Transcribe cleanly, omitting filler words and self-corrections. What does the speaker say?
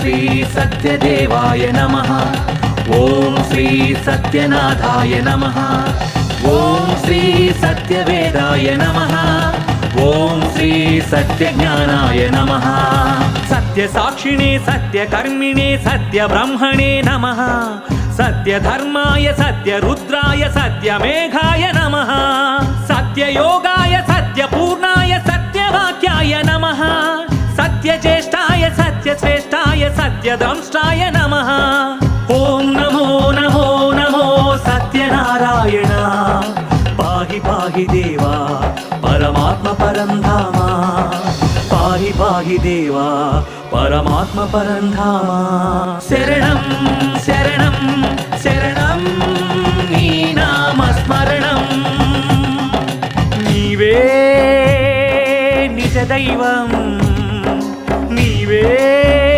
श्री सत्यदेवाय नमः। ओम श्री सत्यनाथाय नमः। ओम श्री सत्यवेदाय नमः। ओम श्री सत्यज्ञानाय नमः। सत्यसाक्षिणे सत्यकर्मिणे सत्यब्रह्मणे नमः। सत्यधर्माय सत्यरुद्राय सत्यमेघाय नमः। सत्ययोगाय सत्यपूर्णाय सत्यवाक्याय नमः। सत्यज्येष्ठाय सत्यश्रेष्ठाय सत्यद्रंष्टाय नमः। ओम नमो नमो नमो सत्यनारायण। पाहि पाहि देवा परमात्म परं धाम। पाहि पाहि देवा परमात्म परं धाम। शरणं शरणं शरणं नी नामस्मरणं। नीवे निज दैवम्।